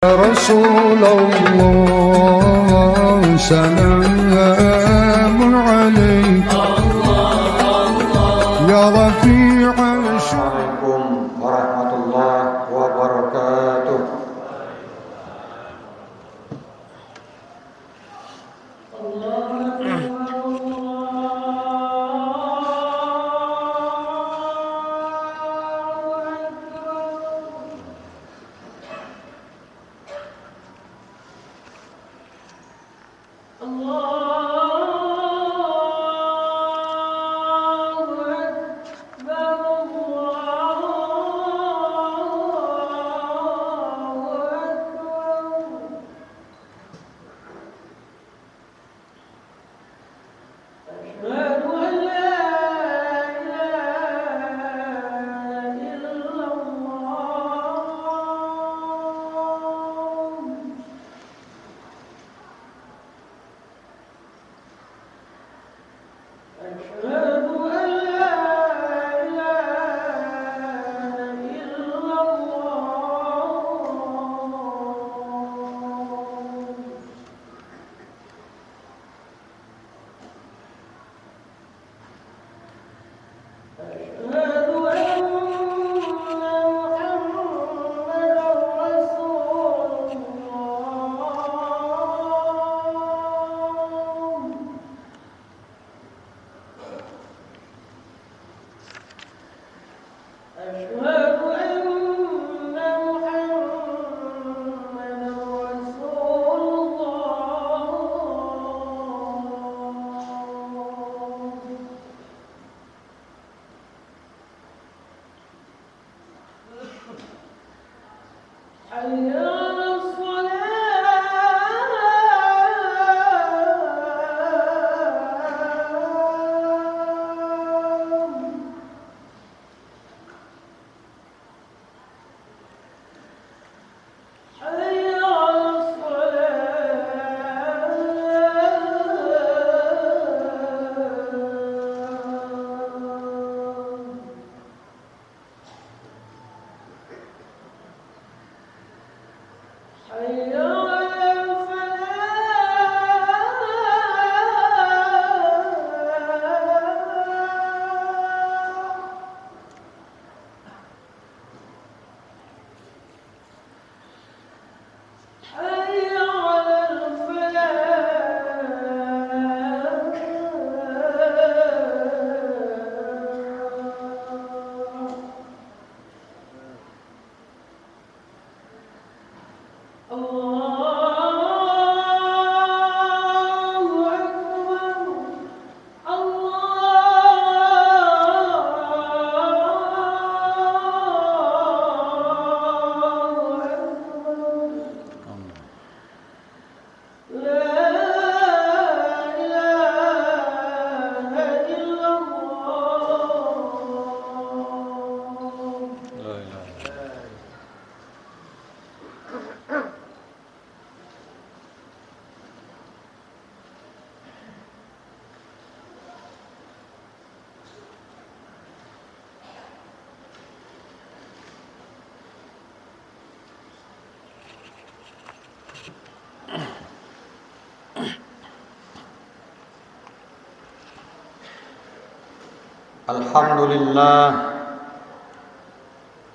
رسول الله سلام عليك يا رفيع Assalamualaikum warahmatullahi wabarakatuh.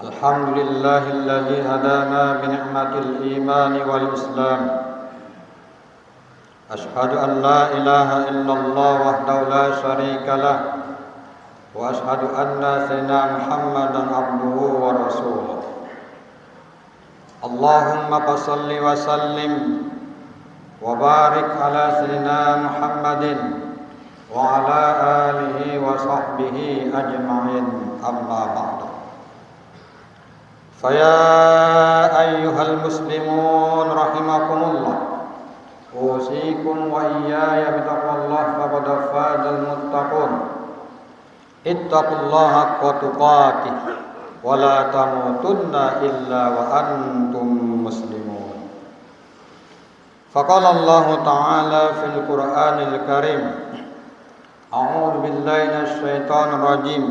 Alhamdulillahilladzi hadana bi ni'matil imani wal islam. Ashhadu an la ilaha illallah wahdahu la syarikalah wa ashhadu anna sayyidina Muhammadan abduhu wa rasuluh. Allahumma shalli wa sallim wa barik ala sayyidina Muhammadin wa ala alihi wa sahbihi ajma'in, amma ba'du. Faya ayyuhal muslimun rahimakumullah, usikum wa iyaya bitaqwallah faqad fazal muttaqun. Ittaqullaha haqqa tuqatih wa la tamutunna illa wa antum muslimun. Faqala Allah ta'ala fil Qur'anil Karim, a'udzu billahi minasy syaithanir rajim.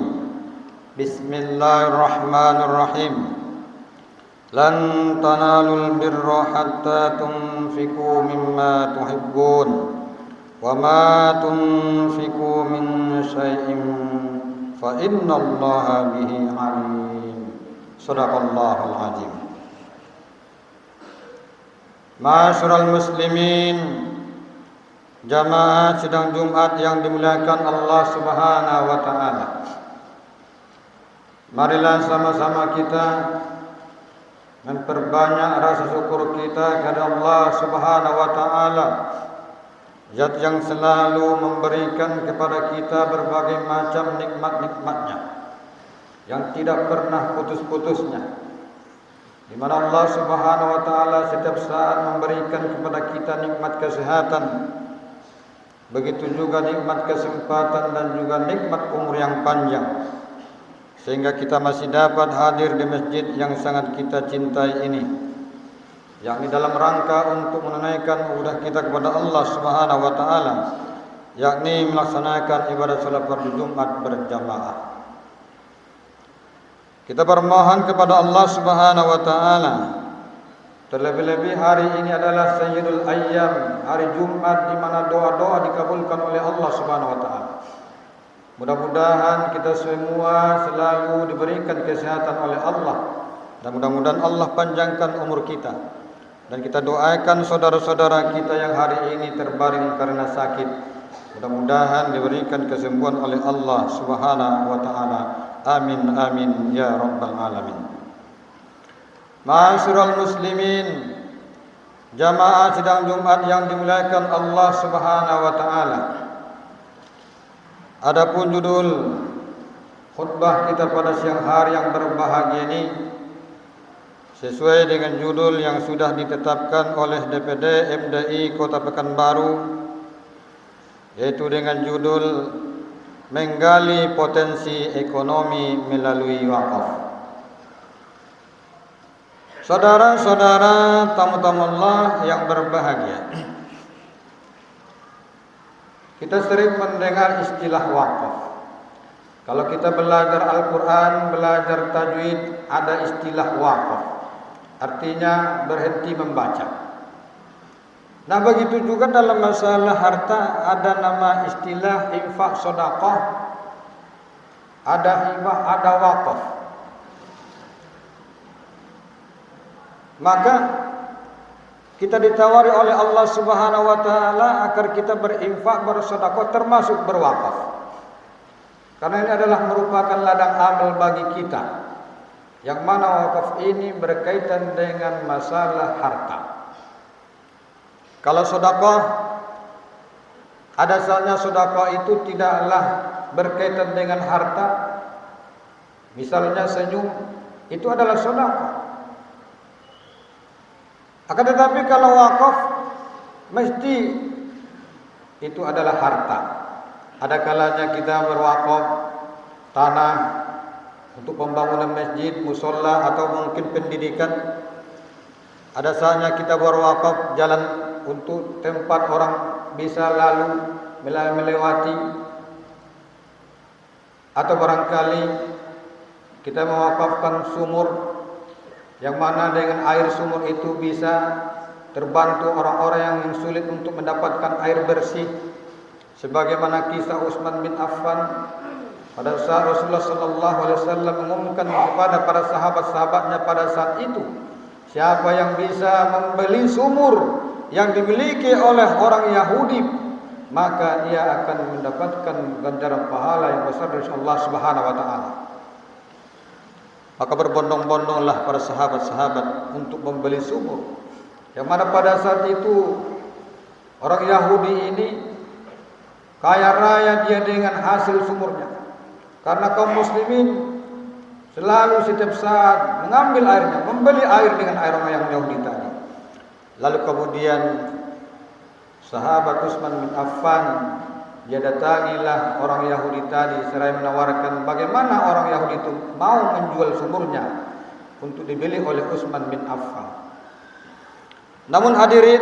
Bismillahirrahmanirrahim. lan tanalul birra hatta tunfiqu mimma tuhibbun wa ma tunfiqu min syai'in fa innallaha bihi alim. Shadaqallahul azim. Ma'asyiral muslimin, jamaah sidang Jumat yang dimuliakan Allah Subhanahu wa taala. Marilah sama-sama kita memperbanyak rasa syukur kita kepada Allah Subhanahu wa taala, Zat yang selalu memberikan kepada kita berbagai macam nikmat-nikmatnya yang tidak pernah putus-putusnya, di mana Allah Subhanahu wa taala setiap saat memberikan kepada kita nikmat kesehatan, begitu juga nikmat kesempatan dan juga nikmat umur yang panjang, sehingga kita masih dapat hadir di masjid yang sangat kita cintai ini, yakni dalam rangka untuk menunaikan ibadah kita kepada Allah Subhanahu wa taala, yakni melaksanakan ibadah salat fardu Jumat berjamaah. Kita bermohon kepada Allah Subhanahu wa taala, terlebih-lebih hari ini adalah Sayyidul Ayyam, hari Jumat di mana doa-doa dikabulkan oleh Allah Subhanahu wa taala. Mudah-mudahan kita semua selalu diberikan kesehatan oleh Allah, dan mudah-mudahan Allah panjangkan umur kita. Dan kita doakan saudara-saudara kita yang hari ini terbaring karena sakit, mudah-mudahan diberikan kesembuhan oleh Allah Subhanahu wa taala. Amin amin ya rabbal alamin. Ma'asyiral muslimin, jamaah sidang Jumat yang dimuliakan Allah Subhanahu wa taala. Adapun judul khutbah kita pada siang hari yang berbahagia ini sesuai dengan judul yang sudah ditetapkan oleh DPD MDI Kota Pekanbaru, yaitu dengan judul Menggali Potensi Ekonomi Melalui Wakaf. Saudara-saudara tamu-tamu Allah yang berbahagia, kita sering mendengar istilah wakaf. Kalau kita belajar Al-Quran, belajar tajwid, ada istilah wakaf, artinya berhenti membaca. Nah, begitu juga dalam masalah harta ada nama istilah infak sedekah, ada hibah, ada wakaf. Maka kita ditawari oleh Allah Subhanahu wa taala agar kita berinfak, bersedekah, termasuk berwakaf. Karena ini adalah merupakan ladang amal bagi kita, yang mana wakaf ini berkaitan dengan masalah harta. Kalau sedekah, ada saatnya sedekah itu tidaklah berkaitan dengan harta. Misalnya senyum, itu adalah sedekah. Akan tetapi kalau wakaf, mesti itu adalah harta. Ada kalanya kita berwakaf tanah untuk pembangunan masjid, musola, atau mungkin pendidikan. Ada saatnya kita berwakaf jalan untuk tempat orang bisa lalu melewati, atau barangkali kita mewakafkan sumur, yang mana dengan air sumur itu bisa terbantu orang-orang yang sulit untuk mendapatkan air bersih, sebagaimana kisah Utsman bin Affan pada saat Rasulullah sallallahu alaihi wasallam mengumumkan kepada para sahabat-sahabatnya pada saat itu, siapa yang bisa membeli sumur yang dimiliki oleh orang Yahudi, maka ia akan mendapatkan ganjaran pahala yang besar dari Allah Subhanahu wa taala. Maka berbondong-bondonglah para sahabat-sahabat untuk membeli sumur, yang mana pada saat itu orang Yahudi ini kaya raya dia dengan hasil sumurnya, karena kaum muslimin selalu setiap saat mengambil airnya, membeli air dengan air orang yang Yahudi tadi. Lalu kemudian sahabat Utsman bin Affan, dia datangilah orang Yahudi tadi seraya menawarkan bagaimana orang Yahudi itu mau menjual sumurnya untuk dibeli oleh Utsman bin Affan. Namun hadirin,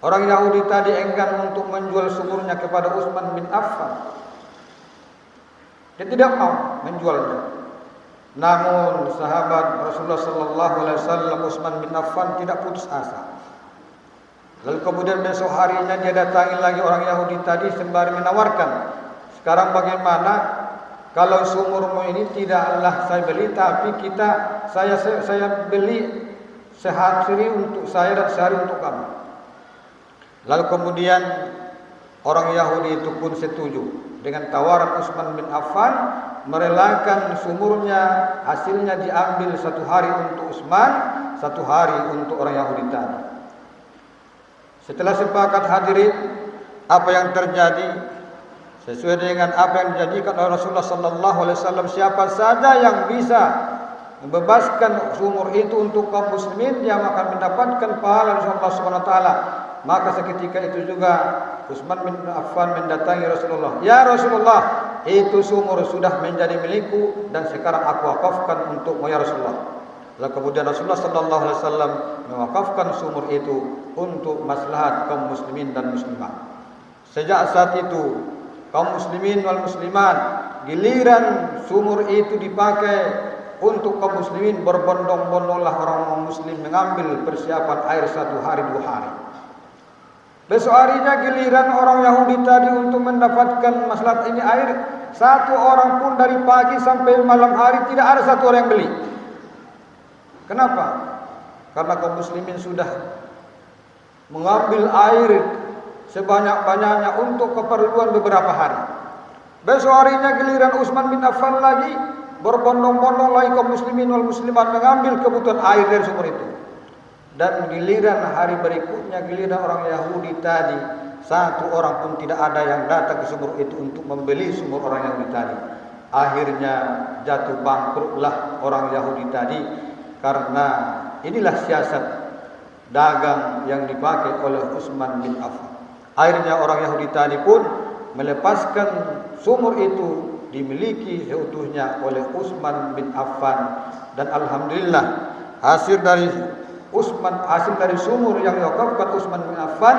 orang Yahudi tadi enggan untuk menjual sumurnya kepada Utsman bin Affan. Dia tidak mau menjualnya. Namun sahabat Rasulullah sallallahu alaihi wasallam Utsman bin Affan tidak putus asa. Lalu kemudian besok harinya dia datangi lagi orang Yahudi tadi sembari menawarkan, sekarang bagaimana kalau sumurmu ini tidaklah saya beli, tapi saya beli sehari untuk saya dan sehari untuk kamu. Lalu kemudian orang Yahudi itu pun setuju dengan tawaran Utsman bin Affan, merelakan sumurnya, hasilnya diambil 1 hari untuk Utsman, 1 hari untuk orang Yahudi tadi. Setelah sepakat hadirin, apa yang terjadi sesuai dengan apa yang dijanjikan oleh Rasulullah sallallahu alaihi wasallam, siapa saja yang bisa membebaskan sumur itu untuk kaum muslimin, dia akan mendapatkan pahala dari Allah Subhanahu wa taala. Maka seketika itu juga Utsman bin Affan mendatangi Rasulullah. Ya Rasulullah, itu sumur sudah menjadi milikku dan sekarang aku wakafkan untukmu ya Rasulullah. Lalu kemudian Rasulullah sallallahu alaihi wasallam mewakafkan sumur itu untuk maslahat kaum muslimin dan muslimat. Sejak saat itu kaum muslimin wal muslimat, giliran sumur itu dipakai untuk kaum muslimin, berbondong-bondonglah orang muslim mengambil persiapan air 1 hari 2 hari. Besok harinya giliran orang Yahudi tadi untuk mendapatkan maslahat ini air, 1 orang pun dari pagi sampai malam hari tidak ada 1 orang yang beli. Kenapa? Karena kaum muslimin sudah mengambil air sebanyak-banyaknya untuk keperluan beberapa hari. Besok harinya giliran Utsman bin Affan lagi, berbondong-bondong lagi kaum muslimin wal muslimat mengambil kebutuhan air dari sumur itu. Dan giliran hari berikutnya, giliran orang Yahudi tadi, 1 orang pun tidak ada yang datang ke sumur itu untuk membeli sumur orang Yahudi tadi. Akhirnya jatuh bangkrutlah orang Yahudi tadi, karena inilah siasat dagang yang dipakai oleh Utsman bin Affan. Akhirnya orang Yahudi tadi pun melepaskan sumur itu dimiliki seutuhnya oleh Utsman bin Affan, dan alhamdulillah hasil dari sumur yang diwakafkan Utsman bin Affan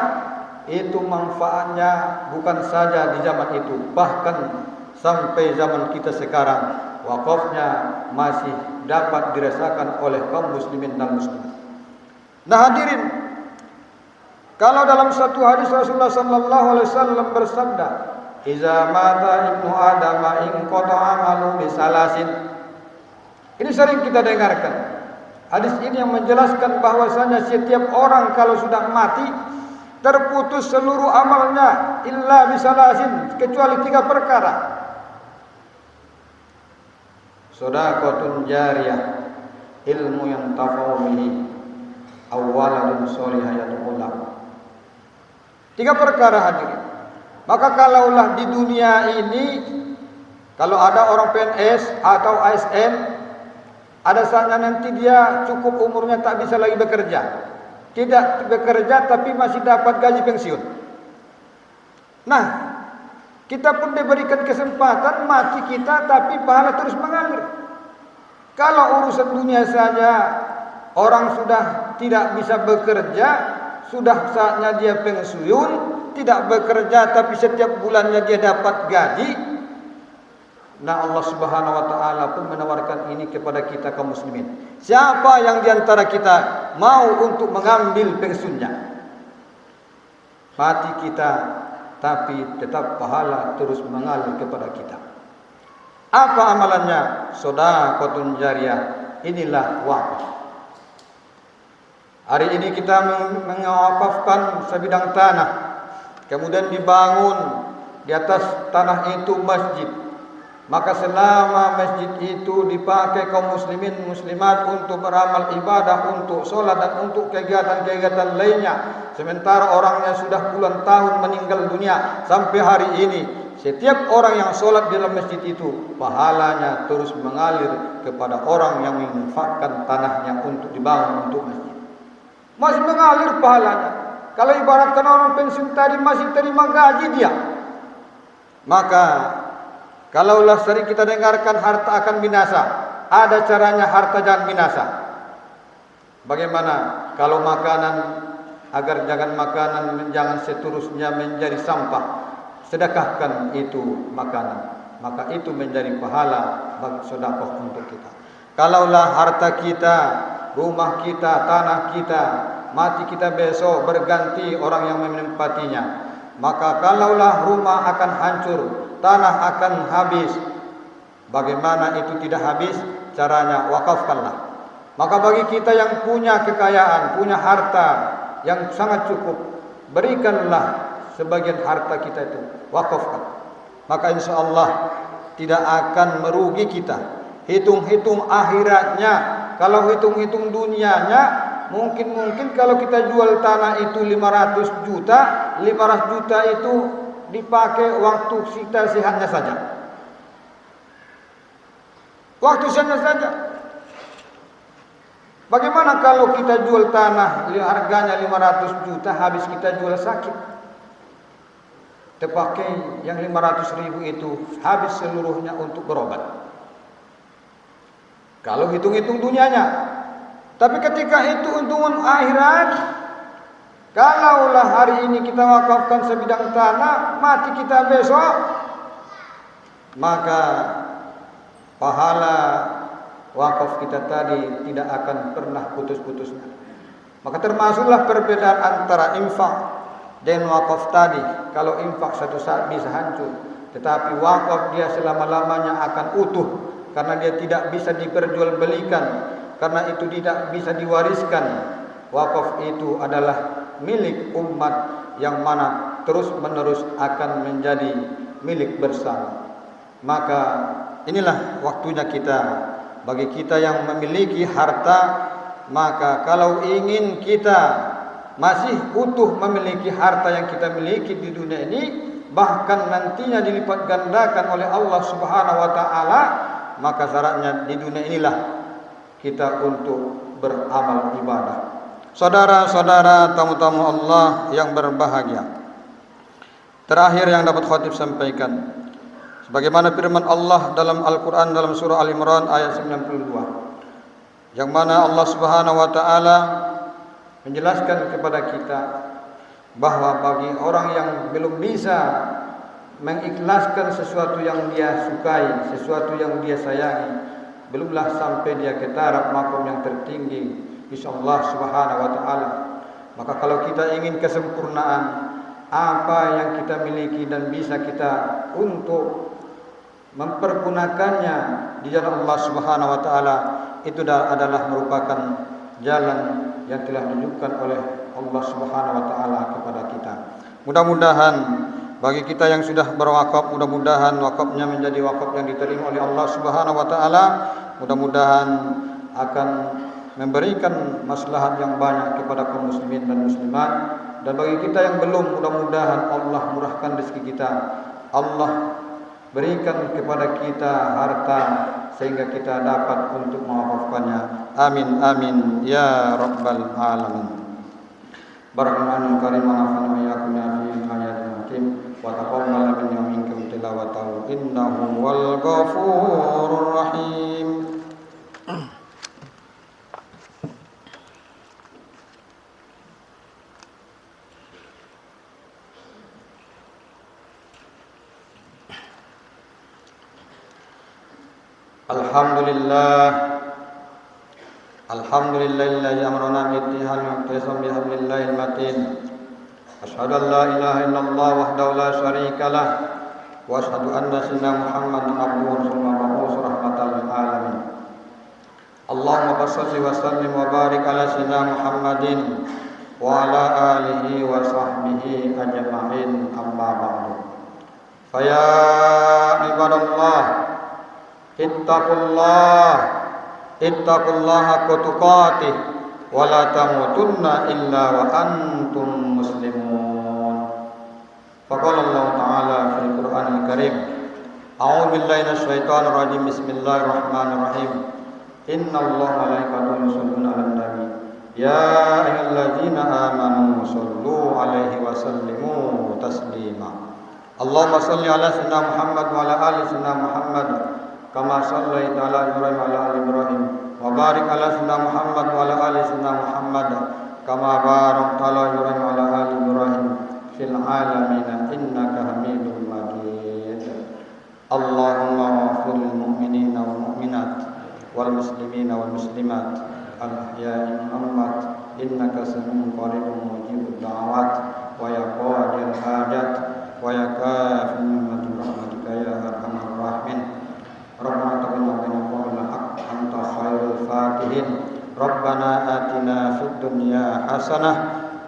itu manfaatnya bukan saja di zaman itu, bahkan sampai zaman kita sekarang wakafnya masih dapat dirasakan oleh kaum muslimin dan muslimat. Nah hadirin, kalau dalam satu hadis Rasulullah sallallahu alaihi wasallam bersabda, "Iza mata ibnu Adam in qata'a amalu bisalasin." Ini sering kita dengarkan. Hadis ini yang menjelaskan bahwasanya setiap orang kalau sudah mati terputus seluruh amalnya illa bisalasin, kecuali 3 perkara. Shadaqatun jariyah, ilmu yang tafa'u bihi, awaladun sholihah yad'ulah. 3 perkara hadirin. Maka kalaulah di dunia ini, kalau ada orang PNS atau ASN, ada saatnya nanti dia cukup umurnya tak bisa lagi bekerja. Tidak bekerja tapi masih dapat gaji pensiun. Nah, kita pun diberikan kesempatan mati kita tapi pahala terus mengalir. Kalau urusan dunia saja orang sudah tidak bisa bekerja, sudah saatnya dia pensiun, tidak bekerja tapi setiap bulannya dia dapat gaji. Nah Allah Subhanahu wa taala pun menawarkan ini kepada kita kaum muslimin. Siapa yang diantara kita mau untuk mengambil pensiunnya? Mati kita tapi tetap pahala terus mengalir kepada kita. Apa amalannya? Shadaqatun jariyah. Inilah wakaf. Hari ini kita mengawakafkan sebidang tanah, kemudian dibangun di atas tanah itu masjid. Maka selama masjid itu dipakai kaum muslimin muslimat untuk beramal ibadah, untuk sholat dan untuk kegiatan-kegiatan lainnya, sementara orangnya sudah puluhan tahun meninggal dunia, sampai hari ini setiap orang yang sholat di dalam masjid itu pahalanya terus mengalir kepada orang yang menginfakkan tanahnya untuk dibangun untuk masjid. Masih mengalir pahalanya. Kalau ibaratkan orang pensiun tadi masih terima gaji dia, maka kalaulah sering kita dengarkan harta akan binasa, ada caranya harta jangan binasa. Bagaimana kalau makanan, agar jangan makanan jangan seterusnya menjadi sampah, sedekahkan itu makanan, maka itu menjadi pahala bagi sedekah untuk kita. Kalaulah harta kita, rumah kita, tanah kita, mati kita besok berganti orang yang menempatinya, maka kalaulah rumah akan hancur, tanah akan habis, bagaimana itu tidak habis? Caranya wakafkanlah. Maka bagi kita yang punya kekayaan, punya harta yang sangat cukup, berikanlah sebagian harta kita itu, wakafkan. Maka insya Allah tidak akan merugi kita. Hitung-hitung akhiratnya, kalau hitung-hitung dunianya, mungkin kalau kita jual tanah itu 500 juta, 500 juta itu dipakai waktu kita sehatnya saja. Waktu sehatnya saja. Bagaimana kalau kita jual tanah harganya 500 juta, habis kita jual sakit? Terpakai yang 500.000 itu habis seluruhnya untuk berobat. Kalau hitung-hitung dunianya. Tapi ketika hitung-hitungan akhirat, kalaulah hari ini kita wakafkan sebidang tanah, mati kita besok, maka pahala wakaf kita tadi tidak akan pernah putus-putusnya. Maka termasuklah perbedaan antara infak dan wakaf tadi. Kalau infak satu saat bisa hancur, tetapi wakaf dia selama-lamanya akan utuh, karena dia tidak bisa diperjualbelikan, karena itu tidak bisa diwariskan. Wakaf itu adalah milik umat yang mana terus-menerus akan menjadi milik bersama. Maka inilah waktunya kita, bagi kita yang memiliki harta, maka kalau ingin kita masih utuh memiliki harta yang kita miliki di dunia ini, bahkan nantinya dilipat gandakan oleh Allah Subhanahu wa taala, maka syaratnya di dunia inilah kita untuk beramal ibadah. Saudara-saudara, tamu-tamu Allah yang berbahagia, terakhir yang dapat khatib sampaikan, sebagaimana firman Allah dalam Al-Quran dalam surah Al-Imran ayat 92, yang mana Allah Subhanahu wa taala menjelaskan kepada kita bahwa bagi orang yang belum bisa mengikhlaskan sesuatu yang dia sukai, sesuatu yang dia sayangi, belumlah sampai dia ke taraf makom yang tertinggi insyaallah Subhanahu wa taala. Maka kalau kita ingin kesempurnaan, apa yang kita miliki dan bisa kita untuk mempergunakannya di jalan Allah Subhanahu wa taala, itu adalah merupakan jalan yang telah ditunjukkan oleh Allah Subhanahu wa taala kepada kita. Mudah-mudahan bagi kita yang sudah berwakaf, mudah-mudahan wakafnya menjadi wakaf yang diterima oleh Allah Subhanahu wa taala. Mudah-mudahan akan memberikan maslahat yang banyak kepada kaum muslimin dan muslimat. Dan bagi kita yang belum, mudah-mudahan Allah murahkan rezeki kita. Allah berikan kepada kita harta sehingga kita dapat untuk mewakafkannya. Amin amin ya rabbal alamin. Barakallahu karim wa nafa'ana iyyakum fi ayatil hakim wa taqabbal minna wa minkum tilawatahu innahu wal ghafurur rahim. Alhamdulillahilladzi amrana bittihal muqtasam bihablillahil matin. Asyhadu an la ilaha illallah wahdahu la syarika lah wa asyhadu anna sayyidina Muhammadan abduhu wa rasuluhu rahmatan lil alamin. Allahumma shalli wa sallim wa barik ala sayyidina Muhammadin wa ala alihi wa sahbihi ajma'in, amma ba'du. Fa ya ibadallah, ittaqullaha haqqa tuqatih wa la tamutunna illa wa antum muslimun. Faqala Allah Ta'ala fil Qur'anil Karim, a'udzu billahi minasyaitonir rajim, bismillahirrahmanirrahim. Innallaha wa malaikatahu yusholluna 'alan nabi ya ayyuhalladzina amanu shallu 'alaihi wa sallimu taslima. Allahumma shalli 'ala sayyidina Muhammad wa 'ala ali sayyidina Muhammad kama shallaita 'ala Ibrahim wa 'ala ali Ibrahim wa barik 'ala sayyidina Muhammad wa 'ala ali sayyidina Muhammad kama barakta 'ala Ibrahim wa 'ala ali Ibrahim fil 'alamin innaka Hamidum Majid. Allahumma ighfir lil mu'minina wal mu'minat والمسلمين والمسلمات الأحياء والأموات إنك سميع قريب مجيب الدعوات ويا قاضي الحاجات ويا كافي من برحمتك يا أرحم الراحمين. ربنا تقبل منا قول الحق أنت خير الفاتحين. ربنا آتنا في الدنيا حسنة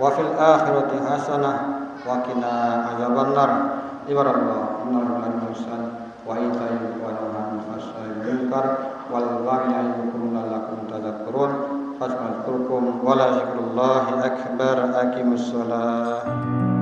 وفي الآخرة حسنة وقنا عذاب النار. عباد الله إن الله المرسل وإيتاء والنهي عن الفحشاء والمنكر والبغي يعظكم لعلكم تذكرون. فاذكركم ولا ذكر الله أكبر. أقيموا الصلاة.